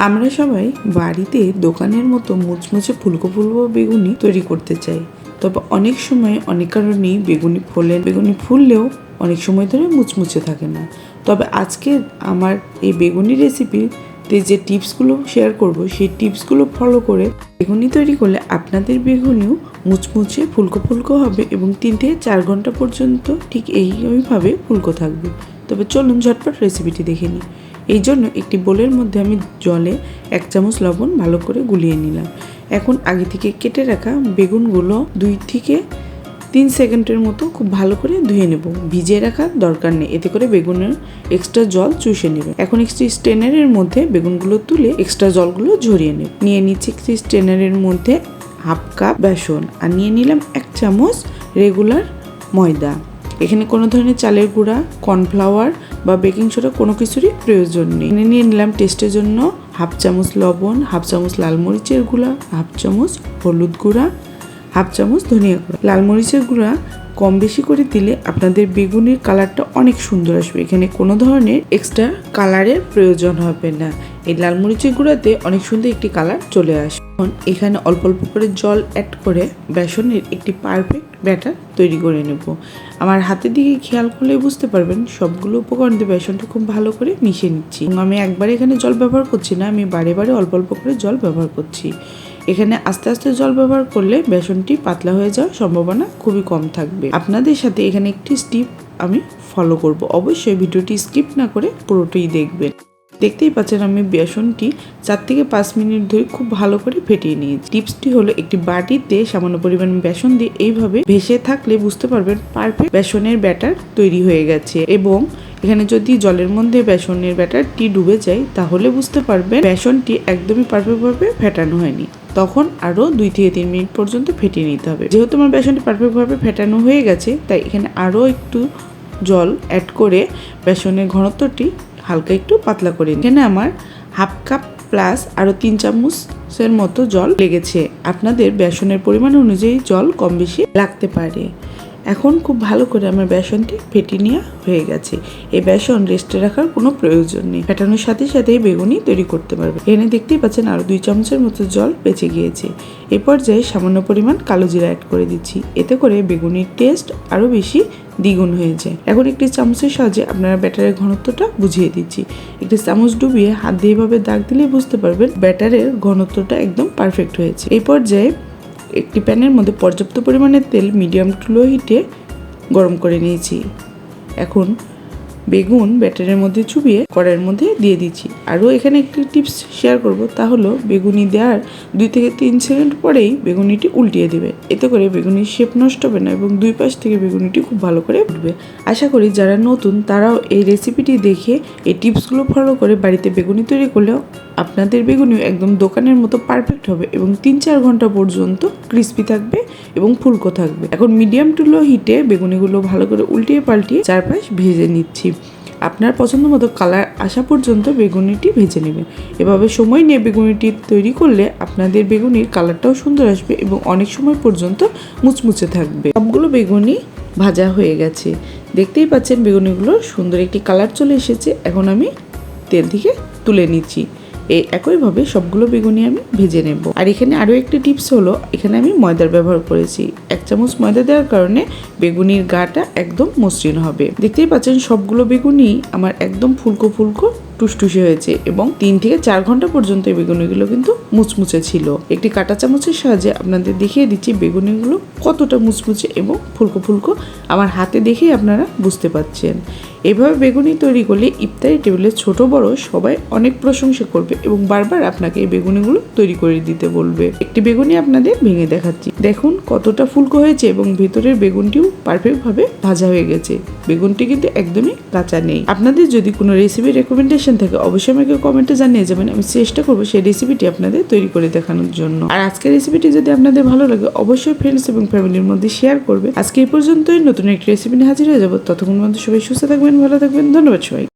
আমরা সবাই বাড়িতে দোকানের মতো মুচমুচে ফুলকো ফুলকো বেগুনি তৈরি করতে চাই, তবে অনেক সময় অনেক কারণেই বেগুনি ফুললেও অনেক সময় ধরে মুচমুচে থাকে না। তবে আজকে আমার এই বেগুনি রেসিপিতে যে টিপসগুলো শেয়ার করব, সেই টিপসগুলো ফলো করে বেগুনি তৈরি করলে আপনাদের বেগুনিও মুচমুচে ফুলকো ফুলকো হবে এবং 3 থেকে 4 ঘন্টা পর্যন্ত ঠিক এইভাবে ফুলকো থাকবে। তবে চলুন ঝটপট রেসিপিটি দেখে নিই। এই জন্য একটি বোলের মধ্যে আমি জলে 1 চামচ লবণ ভালো করে গুলিয়ে নিলাম। এখন আগে থেকে কেটে রাখা বেগুনগুলো 2 থেকে 3 সেকেন্ডের মতো খুব ভালো করে ধুয়ে নেব। ভিজিয়ে রাখার দরকার নেই, এতে করে বেগুনের এক্সট্রা জল চুষে নেবে। এখন একটি স্ট্রেনারের মধ্যে বেগুনগুলো তুলে এক্সট্রা জলগুলো ঝরিয়ে নেব। নিয়ে নিচ্ছি একটি স্ট্রেনারের মধ্যে 1/2 কাপ বেসন, আর নিয়ে নিলাম 1 চামচ রেগুলার ময়দা। এখানে কোনো ধরনের চালের গুঁড়া, কর্নফ্লাওয়ার বা বেকিং সোডা কোনো কিছুরই প্রয়োজন নেই। নিয়ে নিলাম টেস্টের জন্য 1/2 চামচ লবণ, 1/2 চামচ লাল মরিচের গুঁড়া, 1/2 চামচ হলুদ গুঁড়া, 1/2 চামচ ধনিয়া গুঁড়া। লাল মরিচের গুঁড়া কম বেশি করে দিলে আপনাদের বেগুনের কালারটা অনেক সুন্দর আসবে। এখানে কোনো ধরনের এক্সট্রা কালারের প্রয়োজন হবে না। এই লাল মরিচের গুঁড়াতে অনেক সুন্দর একটি কালার চলে আসে। এখানে অল্প অল্প করে জল অ্যাড করে বেসনের একটি পারফেক্ট ব্যাটার তৈরি করে নেব। আমার হাতের দিকে খেয়াল করলে বুঝতে পারবেন সবগুলো উপকরণ দিয়ে বেসনটা খুব ভালো করে মিশিয়ে নিচ্ছি। আমি একবারে এখানে জল ব্যবহার করছি না, আমি বারে বারে অল্প অল্প করে জল ব্যবহার করছি। এখানে আস্তে আস্তে জল ব্যবহার করলে বেসনটি পাতলা হয়ে যাওয়ার সম্ভাবনা খুবই কম থাকবে। আপনাদের সাথে এখানে একটি স্টেপ আমি ফলো করব, অবশ্যই ভিডিওটি স্কিপ না করে পুরোটাই দেখবেন। দেখতেই পাচ্ছেন আমি বেসনটি 4 থেকে 5 মিনিট ধরে খুব ভালো করে ফেটিয়ে নিয়েছি। টিপসটি হলো একটি বাটিতে সামান্য পরিমাণ বেসন দিয়ে এইভাবে ভেসে থাকলে বুঝতে পারবেন পারফেক্ট বেসনের ব্যাটার তৈরি হয়ে গেছে। এবং এখানে যদি জলের মধ্যে বেসনের ব্যাটারটি ডুবে যায় তাহলে বুঝতে পারবেন বেসনটি একদমই পারফেক্টভাবে ফেটানো হয়নি। তখন আরও 2 থেকে 3 মিনিট পর্যন্ত ফেটিয়ে নিতে হবে। যেহেতু আমার বেসনটি পারফেক্টভাবে ফেটানো হয়ে গেছে, তাই এখানে আরও একটু জল অ্যাড করে বেসনের ঘনত্বটি হালকা একটু পাতলা করে নিই। এখানে আমার 1/2 কাপ প্লাস আরও 3 চামচের মতো জল লেগেছে। আপনাদের বেসনের পরিমাণ অনুযায়ী জল কম বেশি লাগতে পারে। এখন খুব ভালো করে আমার বেসনটি ফেটিয়ে নেওয়া হয়ে গেছে। এই বেসন রেস্টে রাখার কোনো প্রয়োজন নেই, ফেটানোর সাথে সাথেই বেগুনি তৈরি করতে পারবে। এখানে দেখতেই পাচ্ছেন আরও 2 চামচের মতো জল বেঁচে গিয়েছে। এই পর্যায়ে সামান্য পরিমাণ কালো জিরা অ্যাড করে দিচ্ছি, এতে করে বেগুনির টেস্ট আরও বেশি দ্বিগুণ হয়ে যায়। এখন একটি চামচের সাহায্যে আপনারা ব্যাটারের ঘনত্বটা বুঝিয়ে দিচ্ছি। একটি চামচ ডুবিয়ে হাত দিয়ে এভাবে দাগ দিলে বুঝতে পারবেন ব্যাটারের ঘনত্বটা একদম পারফেক্ট হয়েছে। এই পর্যায়ে একটি প্যানের মধ্যে পর্যাপ্ত পরিমাণে তেল মিডিয়াম টু লো হিটে গরম করে নিয়েছি। এখন বেগুন ব্যাটারের মধ্যে চুবিয়ে কড়াইয়ের মধ্যে দিয়ে দিচ্ছি। আরও এখানে একটি টিপস শেয়ার করব, তা হলো বেগুনি দেওয়ার 2 থেকে 3 সেকেন্ড পরেই বেগুনিটি উল্টিয়ে দেবে। এতে করে বেগুনির শেপ নষ্ট হবে না এবং 2 পাশ থেকে বেগুনিটি খুব ভালো করে উঠবে। আশা করি যারা নতুন তারাও এই রেসিপিটি দেখে এই টিপসগুলো ফলো করে বাড়িতে বেগুনি তৈরি করলেও আপনাদের বেগুনিও একদম দোকানের মতো পারফেক্ট হবে এবং 3-4 ঘন্টা পর্যন্ত ক্রিস্পি থাকবে এবং ফুলকো থাকবে। এখন মিডিয়াম টু লো হিটে বেগুনিগুলো ভালো করে উল্টিয়ে পাল্টিয়ে চারপাশ ভেজে নিচ্ছি। আপনার পছন্দ মতো কালার আসা পর্যন্ত বেগুনিটি ভেজে নেবেন। এভাবে সময় নিয়ে বেগুনিটি তৈরি করলে আপনাদের বেগুনির কালারটাও সুন্দর আসবে এবং অনেক সময় পর্যন্ত মুচমুচে থাকবে। সবগুলো বেগুনি ভাজা হয়ে গেছে, দেখতেই পাচ্ছেন বেগুনিগুলোর সুন্দর একটি কালার চলে এসেছে। এখন আমি তেল থেকে তুলে নিচ্ছি। এই একইভাবে সবগুলো বেগুনি আমি ভেজে নেব। আর এখানে আরও একটি টিপস হলো, এখানে আমি ময়দার ব্যবহার করেছি। 1 চামচ ময়দা দেওয়ার কারণে বেগুনির গাটা একদম মসৃণ হবে। দেখতেই পাচ্ছেন সবগুলো বেগুনি আমার একদম ফুলকো ফুলকো টুসটুসে হয়েছে এবং 3 থেকে 4 ঘন্টা পর্যন্ত এই বেগুনিগুলো কিন্তু মুচমুচে ছিল। একটি কাঁটা চামচের সাহায্যে আপনাদের দেখিয়ে দিচ্ছি বেগুনিগুলো কতটা মুচমুচে এবং ফুলকো ফুলকো আমার হাতে দেখেই আপনারা বুঝতে পাচ্ছেন। এভাবে বেগুনি তৈরি করলে ইফতারি টেবিলে ছোট বড় সবাই অনেক প্রশংসা করবে এবং বারবার আপনাকে এই বেগুনিগুলো তৈরি করে দিতে বলবে। একটি বেগুনি আপনাদের ভেঙে দেখাচ্ছি, দেখুন কতটা ফুলকো হয়েছে এবং ভেতরের বেগুনটিও পারফেক্টভাবে ভাজা হয়ে গেছে। বেগুনটি কিন্তু একদমই কাঁচা নেই। আপনাদের যদি কোনো রেসিপি রেকমেন্ডেশন থাকে অবশ্যই আমাকে কমেন্টে জানিয়ে যাবেন, আমি চেষ্টা করবো সেই রেসিপিটি আপনাদের তৈরি করে দেখানোর জন্য। আর আজকের রেসিপিটি যদি আপনাদের ভালো লাগে অবশ্যই ফ্রেন্ডস এবং ফ্যামিলির মধ্যে শেয়ার করবে। আজকে এই পর্যন্তই, নতুন একটি রেসিপি নিয়ে হাজির হয়ে যাবো। ততক্ষণ পর্যন্ত সবাই সুস্থ থাকবেন, ভালো থাকবেন। ধন্যবাদ সবাই।